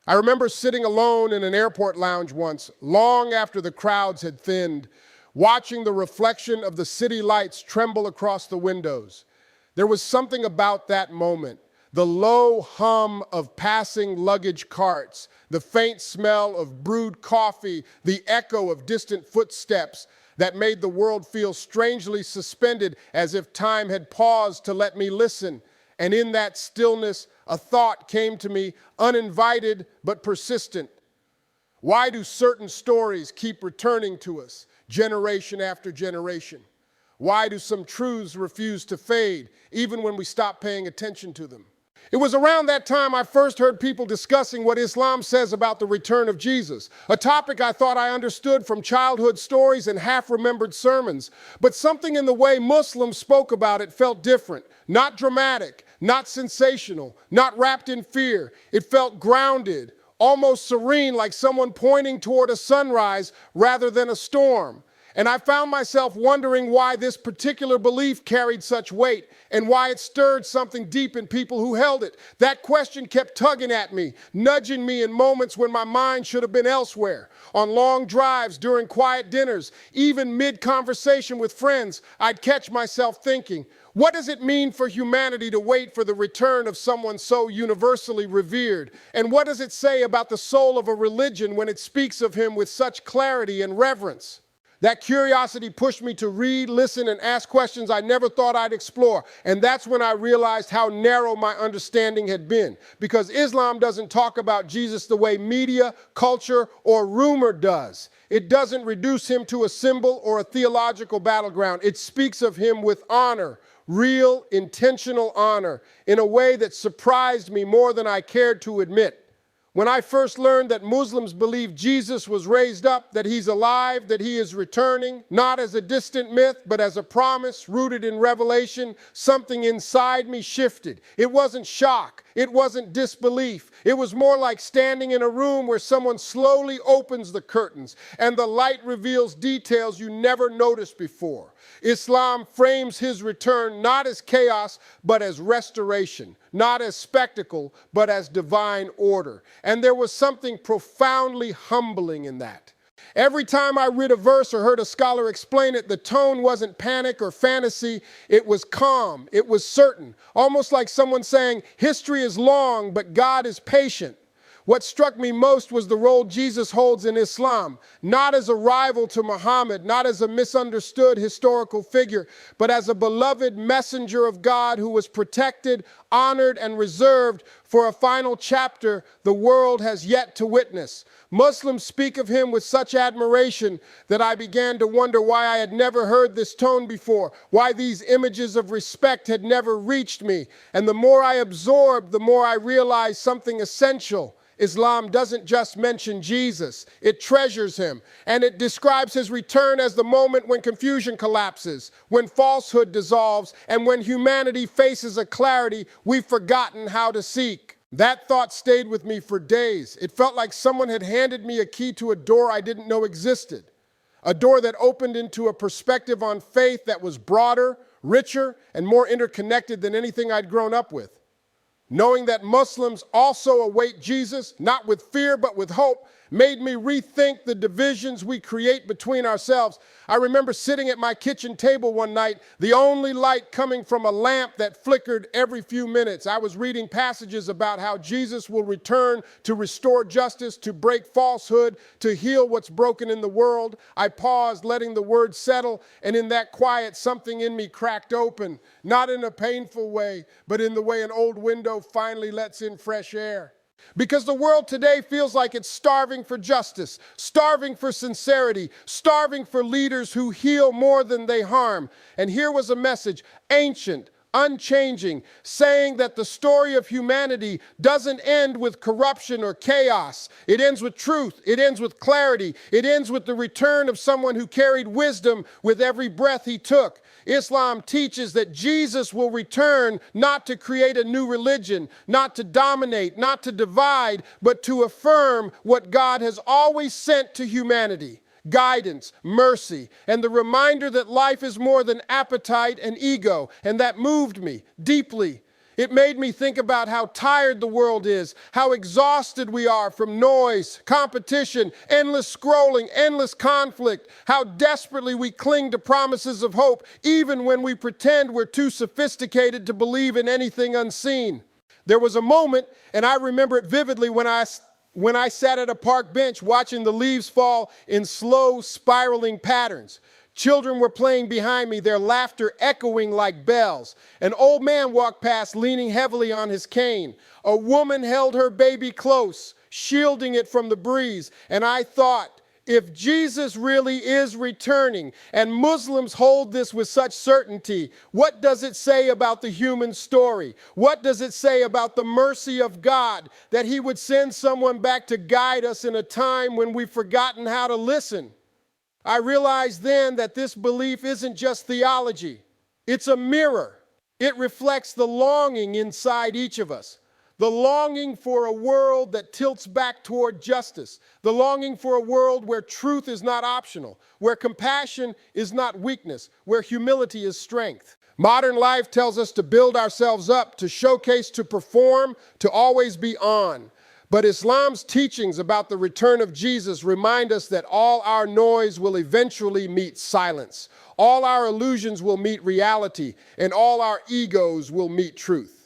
I remember sitting alone in an airport lounge once, long after the crowds had thinned, watching the reflection of the city lights tremble across the windows. There was something about that moment, the low hum of passing luggage carts, the faint smell of brewed coffee, the echo of distant footsteps, that made the world feel strangely suspended, as if time had paused to let me listen. And in that stillness, a thought came to me, uninvited but persistent. Why do certain stories keep returning to us, generation after generation? Why do some truths refuse to fade, even when we stop paying attention to them? It was around that time I first heard people discussing what Islam says about the return of Jesus, a topic I thought I understood from childhood stories and half-remembered sermons. But something in the way Muslims spoke about it felt different, not dramatic, not sensational, not wrapped in fear. It felt grounded, almost serene, like someone pointing toward a sunrise rather than a storm. And I found myself wondering why this particular belief carried such weight and why it stirred something deep in people who held it. That question kept tugging at me, nudging me in moments when my mind should have been elsewhere. On long drives, during quiet dinners, even mid-conversation with friends, I'd catch myself thinking, what does it mean for humanity to wait for the return of someone so universally revered? And what does it say about the soul of a religion when it speaks of him with such clarity and reverence? That curiosity pushed me to read, listen, and ask questions I never thought I'd explore. And that's when I realized how narrow my understanding had been. Because Islam doesn't talk about Jesus the way media, culture, or rumor does. It doesn't reduce him to a symbol or a theological battleground. It speaks of him with honor, real, intentional honor, in a way that surprised me more than I cared to admit. When I first learned that Muslims believe Jesus was raised up, that he's alive, that he is returning, not as a distant myth, but as a promise rooted in revelation, something inside me shifted. It wasn't shock. It wasn't disbelief. It was more like standing in a room where someone slowly opens the curtains and the light reveals details you never noticed before. Islam frames his return not as chaos, but as restoration, not as spectacle, but as divine order. And there was something profoundly humbling in that. Every time I read a verse or heard a scholar explain it, the tone wasn't panic or fantasy. It was calm. It was certain. Almost like someone saying, history is long, but God is patient. What struck me most was the role Jesus holds in Islam, not as a rival to Muhammad, not as a misunderstood historical figure, but as a beloved messenger of God who was protected, honored, and reserved for a final chapter the world has yet to witness. Muslims speak of him with such admiration that I began to wonder why I had never heard this tone before, why these images of respect had never reached me. And the more I absorbed, the more I realized something essential. Islam doesn't just mention Jesus, it treasures him, and it describes his return as the moment when confusion collapses, when falsehood dissolves, and when humanity faces a clarity we've forgotten how to seek. That thought stayed with me for days. It felt like someone had handed me a key to a door I didn't know existed, a door that opened into a perspective on faith that was broader, richer, and more interconnected than anything I'd grown up with. Knowing that Muslims also await Jesus, not with fear but with hope, made me rethink the divisions we create between ourselves. I remember sitting at my kitchen table one night, the only light coming from a lamp that flickered every few minutes. I was reading passages about how Jesus will return to restore justice, to break falsehood, to heal what's broken in the world. I paused, letting the words settle, and in that quiet, something in me cracked open, not in a painful way, but in the way an old window finally lets in fresh air. Because the world today feels like it's starving for justice, starving for sincerity, starving for leaders who heal more than they harm. And here was a message, ancient, unchanging, saying that the story of humanity doesn't end with corruption or chaos. It ends with truth. It ends with clarity. It ends with the return of someone who carried wisdom with every breath he took. Islam teaches that Jesus will return not to create a new religion, not to dominate, not to divide, but to affirm what God has always sent to humanity: guidance, mercy, and the reminder that life is more than appetite and ego. And that moved me deeply. It made me think about how tired the world is, how exhausted we are from noise, competition, endless scrolling, endless conflict, how desperately we cling to promises of hope, even when we pretend we're too sophisticated to believe in anything unseen. There was a moment, and I remember it vividly, when I sat at a park bench watching the leaves fall in slow, spiraling patterns. Children were playing behind me, their laughter echoing like bells. An old man walked past, leaning heavily on his cane. A woman held her baby close, shielding it from the breeze. And I thought, if Jesus really is returning, and Muslims hold this with such certainty, what does it say about the human story? What does it say about the mercy of God, that he would send someone back to guide us in a time when we've forgotten how to listen? I realized then that this belief isn't just theology. It's a mirror. It reflects the longing inside each of us. The longing for a world that tilts back toward justice. The longing for a world where truth is not optional, where compassion is not weakness, where humility is strength. Modern life tells us to build ourselves up, to showcase, to perform, to always be on. But Islam's teachings about the return of Jesus remind us that all our noise will eventually meet silence. All our illusions will meet reality, and all our egos will meet truth.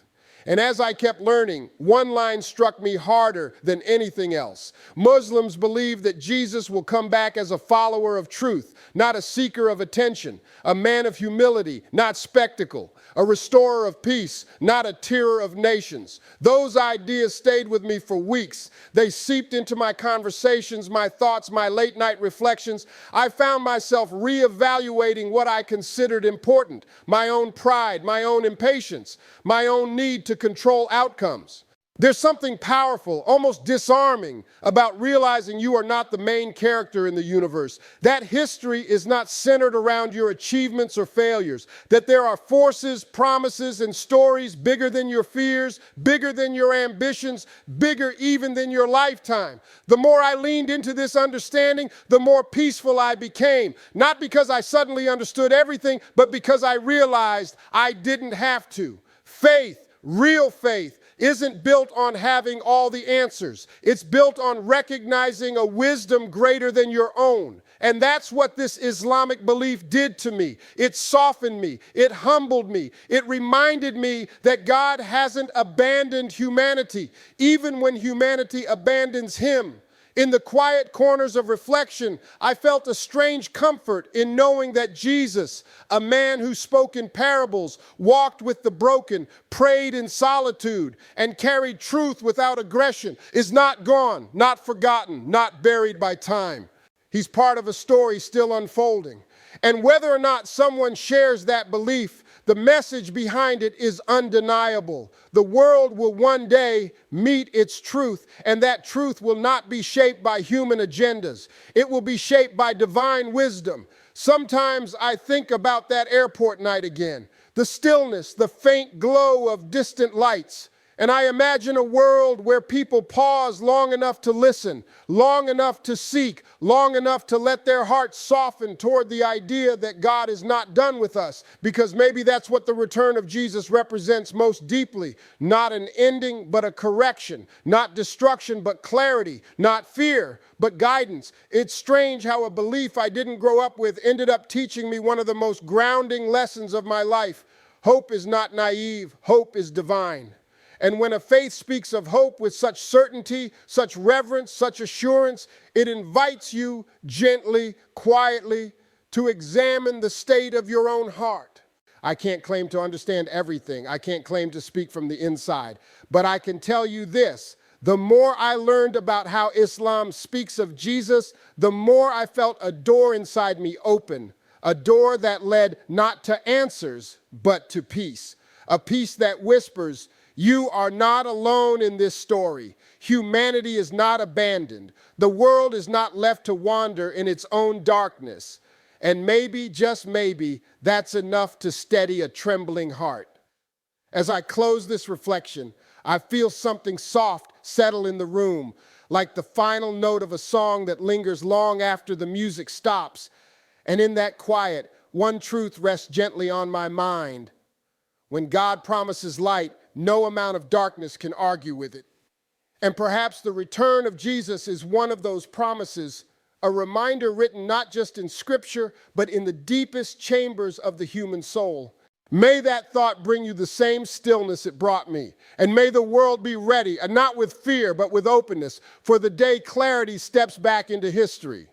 And as I kept learning, one line struck me harder than anything else. Muslims believe that Jesus will come back as a follower of truth, not a seeker of attention, a man of humility, not spectacle, a restorer of peace, not a terror of nations. Those ideas stayed with me for weeks. They seeped into my conversations, my thoughts, my late night reflections. I found myself reevaluating what I considered important, my own pride, my own impatience, my own need to control outcomes. There's something powerful, almost disarming, about realizing you are not the main character in the universe, that history is not centered around your achievements or failures, that there are forces, promises, and stories bigger than your fears, bigger than your ambitions, bigger even than your lifetime. The more I leaned into this understanding, the more peaceful I became, not because I suddenly understood everything, but because I realized I didn't have to. Faith, real faith, isn't built on having all the answers. It's built on recognizing a wisdom greater than your own. And that's what this Islamic belief did to me. It softened me. It humbled me. It reminded me that God hasn't abandoned humanity, even when humanity abandons him. In the quiet corners of reflection, I felt a strange comfort in knowing that Jesus, a man who spoke in parables, walked with the broken, prayed in solitude, and carried truth without aggression, is not gone, not forgotten, not buried by time. He's part of a story still unfolding. And whether or not someone shares that belief, the message behind it is undeniable. The world will one day meet its truth, and that truth will not be shaped by human agendas. It will be shaped by divine wisdom. Sometimes I think about that airport night again, the stillness, the faint glow of distant lights. And I imagine a world where people pause long enough to listen, long enough to seek, long enough to let their hearts soften toward the idea that God is not done with us, because maybe that's what the return of Jesus represents most deeply. Not an ending, but a correction. Not destruction, but clarity. Not fear, but guidance. It's strange how a belief I didn't grow up with ended up teaching me one of the most grounding lessons of my life. Hope is not naive. Hope is divine. And when a faith speaks of hope with such certainty, such reverence, such assurance, it invites you gently, quietly, to examine the state of your own heart. I can't claim to understand everything. I can't claim to speak from the inside. But I can tell you this: the more I learned about how Islam speaks of Jesus, the more I felt a door inside me open, a door that led not to answers, but to peace, a peace that whispers, "You are not alone in this story. Humanity is not abandoned. The world is not left to wander in its own darkness." And maybe, just maybe, that's enough to steady a trembling heart. As I close this reflection, I feel something soft settle in the room, like the final note of a song that lingers long after the music stops. And in that quiet, one truth rests gently on my mind. When God promises light, no amount of darkness can argue with it. And perhaps the return of Jesus is one of those promises, a reminder written not just in Scripture, but in the deepest chambers of the human soul. May that thought bring you the same stillness it brought me. And may the world be ready, and not with fear, but with openness, for the day clarity steps back into history.